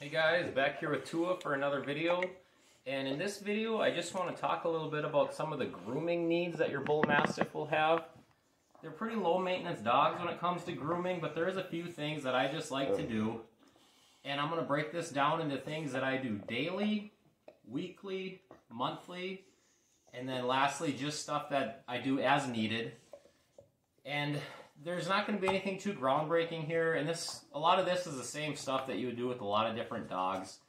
Hey guys, back here with Tua for another video. And in this video, I just want to talk a little bit about some of the grooming needs that your Bull Mastiff will have. They're pretty low maintenance dogs when it comes to grooming, but there is a few things that I just like to do. And I'm going to break this down into things that I do daily, weekly, monthly, and then lastly, just stuff that I do as needed. And there's not going to be anything too groundbreaking here, and a lot of this is the same stuff that you would do with a lot of different dogs.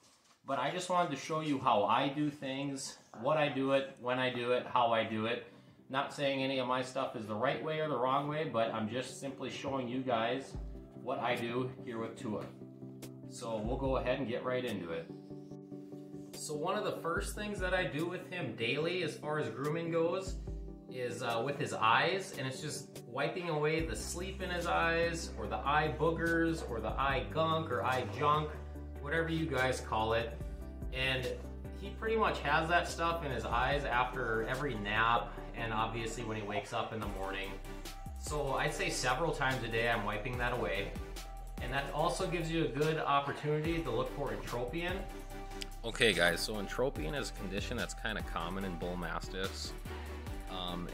But I just wanted to show you how I do things, what I do it, when I do it, how I do it. Not saying any of my stuff is the right way or the wrong way, but I'm just simply showing you guys what I do here with Tua. So we'll go ahead and get right into it. So one of the first things that I do with him daily as far as grooming goes is with his eyes, and it's just wiping away the sleep in his eyes, or the eye boogers, or the eye gunk, or eye junk, whatever you guys call it. And he pretty much has that stuff in his eyes after every nap, and obviously when he wakes up in the morning. So I'd say several times a day I'm wiping that away. And that also gives you a good opportunity to look for entropion. Okay guys, so entropion is a condition that's kind of common in Bull Mastiffs.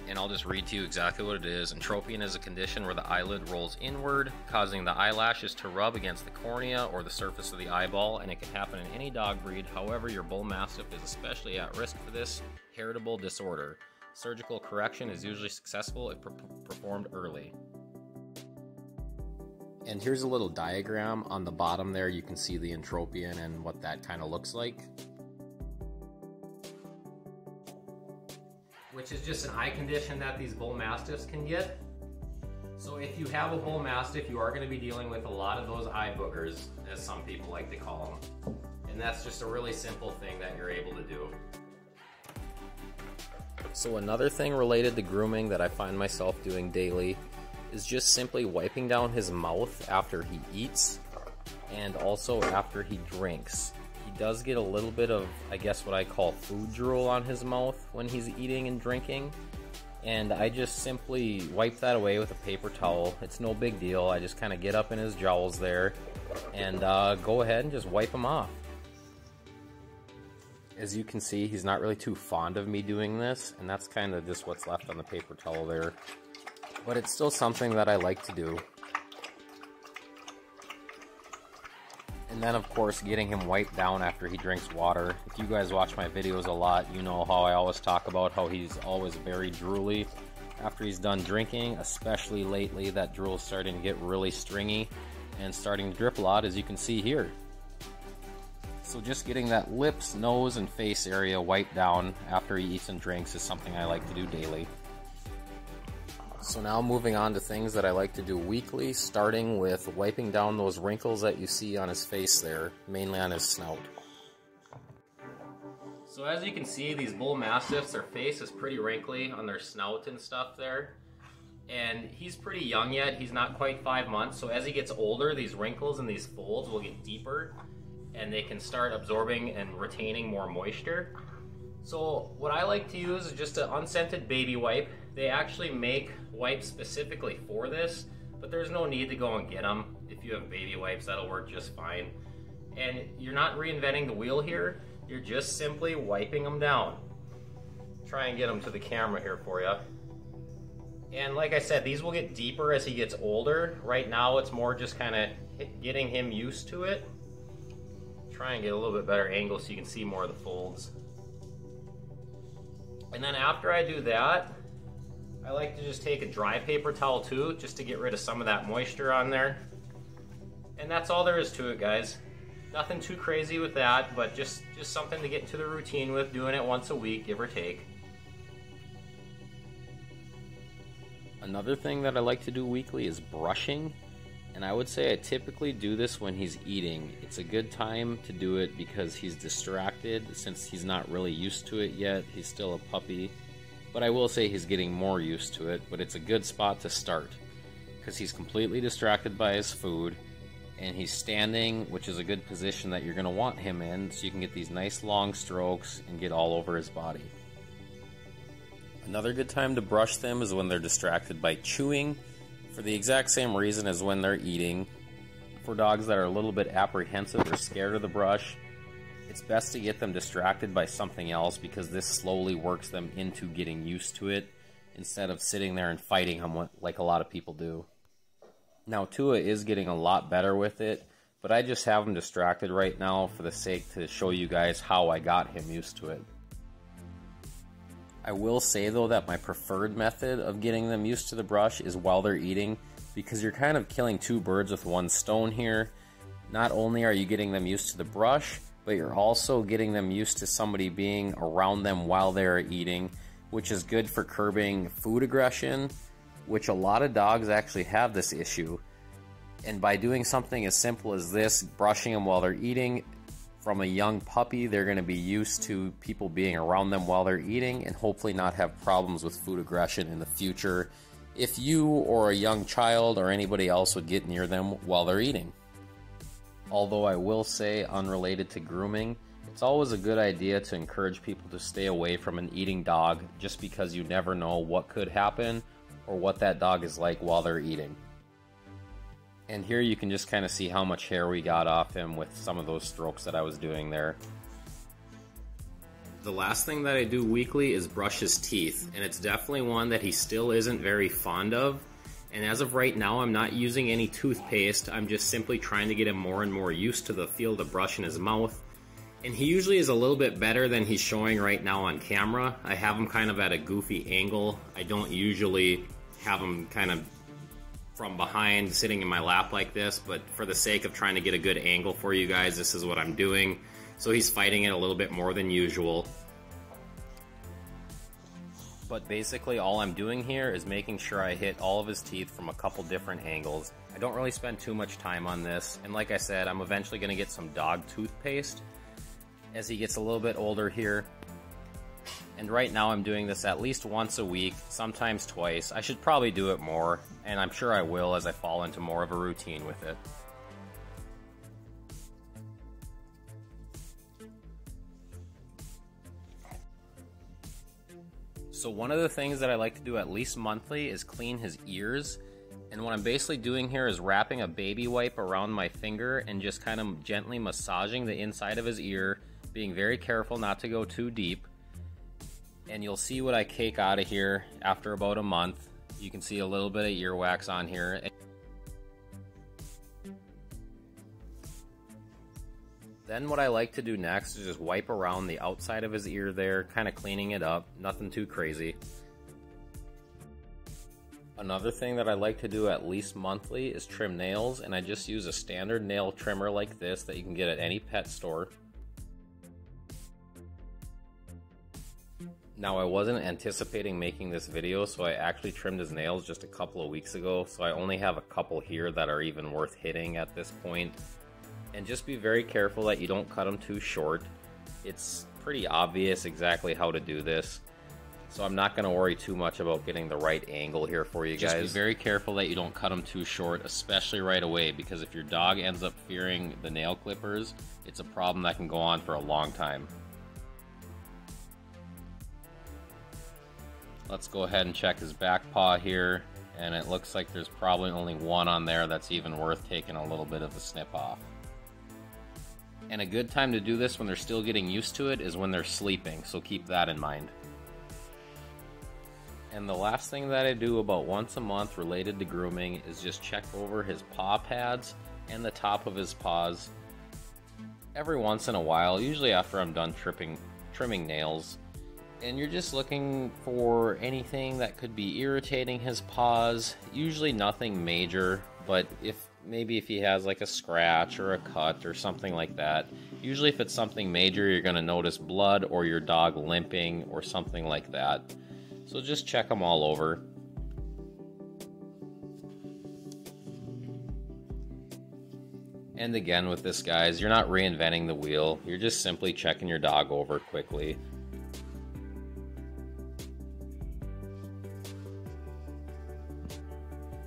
And I'll just read to you exactly what it is. Entropion is a condition where the eyelid rolls inward, causing the eyelashes to rub against the cornea or the surface of the eyeball, and it can happen in any dog breed. However, your Bull Mastiff is especially at risk for this heritable disorder. Surgical correction is usually successful if performed early. And here's a little diagram on the bottom there. You can see the entropion and what that kind of looks like. Which is just an eye condition that these Bull Mastiffs can get. So if you have a Bull Mastiff, you are going to be dealing with a lot of those eye boogers, as some people like to call them. And that's just a really simple thing that you're able to do. So another thing related to grooming that I find myself doing daily is just simply wiping down his mouth after he eats and also after he drinks. He does get a little bit of, I guess, what I call food drool on his mouth when he's eating and drinking, and I just simply wipe that away with a paper towel. It's no big deal. I just kind of get up in his jowls there and go ahead and just wipe him off. As you can see, he's not really too fond of me doing this, and that's kind of just what's left on the paper towel there. But it's still something that I like to do. And then, of course, getting him wiped down after he drinks water. If you guys watch my videos a lot, you know how I always talk about how he's always very drooly after he's done drinking, especially lately. That drool's starting to get really stringy and starting to drip a lot, as you can see here. So just getting that lips, nose, and face area wiped down after he eats and drinks is something I like to do daily. So now moving on to things that I like to do weekly, starting with wiping down those wrinkles that you see on his face there, mainly on his snout. So as you can see, these Bull Mastiffs, their face is pretty wrinkly on their snout and stuff there. And he's pretty young yet, he's not quite 5 months, so as he gets older, these wrinkles and these folds will get deeper, and they can start absorbing and retaining more moisture. So what I like to use is just an unscented baby wipe. They actually make wipes specifically for this, but there's no need to go and get them. If you have baby wipes, that'll work just fine. And you're not reinventing the wheel here, you're just simply wiping them down. Try and get them to the camera here for you. And like I said, these will get deeper as he gets older. Right now it's more just kind of getting him used to it. Try and get a little bit better angle so you can see more of the folds. And then after I do that, I like to just take a dry paper towel too, just to get rid of some of that moisture on there. And that's all there is to it, guys. Nothing too crazy with that, but just something to get into the routine with, doing it once a week, give or take. Another thing that I like to do weekly is brushing. And I would say I typically do this when he's eating. It's a good time to do it because he's distracted since he's not really used to it yet. He's still a puppy. But I will say he's getting more used to it, but it's a good spot to start because he's completely distracted by his food and he's standing, which is a good position that you're going to want him in so you can get these nice long strokes and get all over his body. Another good time to brush them is when they're distracted by chewing, for the exact same reason as when they're eating. For dogs that are a little bit apprehensive or scared of the brush, it's best to get them distracted by something else, because this slowly works them into getting used to it instead of sitting there and fighting them like a lot of people do. Now, Tua is getting a lot better with it, but I just have him distracted right now for the sake to show you guys how I got him used to it. I will say though that my preferred method of getting them used to the brush is while they're eating, because you're kind of killing two birds with one stone here. Not only are you getting them used to the brush, but you're also getting them used to somebody being around them while they're eating, which is good for curbing food aggression, which a lot of dogs actually have this issue. And by doing something as simple as this, brushing them while they're eating, from a young puppy, they're going to be used to people being around them while they're eating and hopefully not have problems with food aggression in the future if you or a young child or anybody else would get near them while they're eating. Although I will say, unrelated to grooming, it's always a good idea to encourage people to stay away from an eating dog, just because you never know what could happen or what that dog is like while they're eating. And here you can just kind of see how much hair we got off him with some of those strokes that I was doing there. The last thing that I do weekly is brush his teeth, and it's definitely one that he still isn't very fond of. And as of right now, I'm not using any toothpaste. I'm just simply trying to get him more and more used to the feel of the brush in his mouth. And he usually is a little bit better than he's showing right now on camera. I have him kind of at a goofy angle. I don't usually have him kind of from behind sitting in my lap like this, but for the sake of trying to get a good angle for you guys, this is what I'm doing. So he's fighting it a little bit more than usual. But basically all I'm doing here is making sure I hit all of his teeth from a couple different angles. I don't really spend too much time on this, and like I said, I'm eventually going to get some dog toothpaste as he gets a little bit older here. And right now I'm doing this at least once a week, sometimes twice. I should probably do it more, and I'm sure I will as I fall into more of a routine with it. So one of the things that I like to do at least monthly is clean his ears. And what I'm basically doing here is wrapping a baby wipe around my finger and just kind of gently massaging the inside of his ear, being very careful not to go too deep. And you'll see what I cake out of here after about a month. You can see a little bit of earwax on here. Then what I like to do next is just wipe around the outside of his ear there, kind of cleaning it up, nothing too crazy. Another thing that I like to do at least monthly is trim nails, and I just use a standard nail trimmer like this that you can get at any pet store. Now, I wasn't anticipating making this video, so I actually trimmed his nails just a couple of weeks ago, so I only have a couple here that are even worth hitting at this point. And just be very careful that you don't cut them too short. It's pretty obvious exactly how to do this, so I'm not going to worry too much about getting the right angle here for you guys. Just be very careful that you don't cut them too short, especially right away, because if your dog ends up fearing the nail clippers, it's a problem that can go on for a long time. Let's go ahead and check his back paw here, and it looks like there's probably only one on there that's even worth taking a little bit of the snip off. And a good time to do this when they're still getting used to it is when they're sleeping, so keep that in mind. And the last thing that I do about once a month related to grooming is just check over his paw pads and the top of his paws every once in a while, usually after I'm done trimming nails. And you're just looking for anything that could be irritating his paws, usually nothing major, but maybe if he has like a scratch or a cut or something like that. Usually if it's something major, you're going to notice blood or your dog limping or something like that. So just check them all over. And again with this, guys, you're not reinventing the wheel. You're just simply checking your dog over quickly.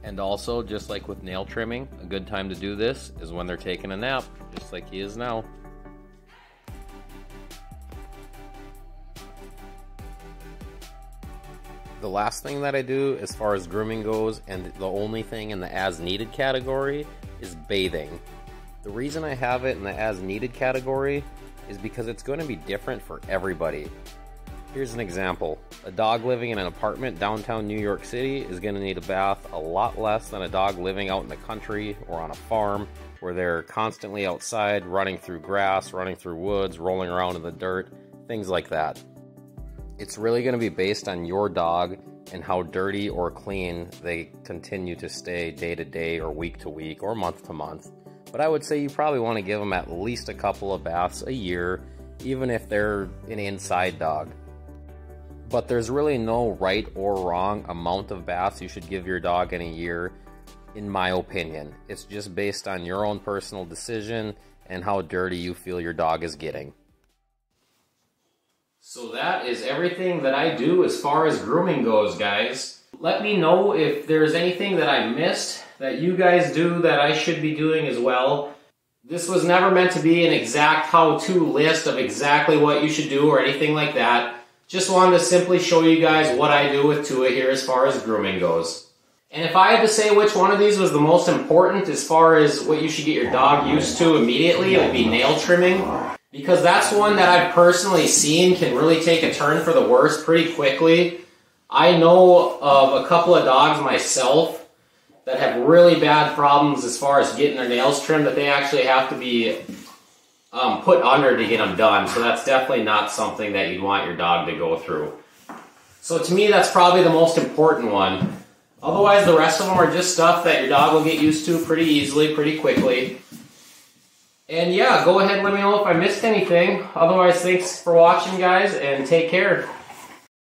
And also, just like with nail trimming, a good time to do this is when they're taking a nap, just like he is now. The last thing that I do as far as grooming goes, and the only thing in the as needed category, is bathing. The reason I have it in the as needed category is because it's going to be different for everybody. Here's an example. A dog living in an apartment downtown New York City is going to need a bath a lot less than a dog living out in the country or on a farm where they're constantly outside, running through grass, running through woods, rolling around in the dirt, things like that. It's really going to be based on your dog and how dirty or clean they continue to stay day to day or week to week or month to month. But I would say you probably want to give them at least a couple of baths a year, even if they're an inside dog. But there's really no right or wrong amount of baths you should give your dog in a year, in my opinion. It's just based on your own personal decision and how dirty you feel your dog is getting. So that is everything that I do as far as grooming goes, guys. Let me know if there's anything that I missed that you guys do that I should be doing as well. This was never meant to be an exact how-to list of exactly what you should do or anything like that. Just wanted to simply show you guys what I do with Tua here as far as grooming goes. And if I had to say which one of these was the most important as far as what you should get your dog used to immediately, it would be nail trimming. Because that's one that I've personally seen can really take a turn for the worse pretty quickly. I know of a couple of dogs myself that have really bad problems as far as getting their nails trimmed, that they actually have to be put under to get them done. So that's definitely not something that you'd want your dog to go through. So to me, that's probably the most important one. Otherwise, the rest of them are just stuff that your dog will get used to pretty easily, pretty quickly. And yeah, go ahead and let me know if I missed anything. Otherwise, thanks for watching, guys, and take care.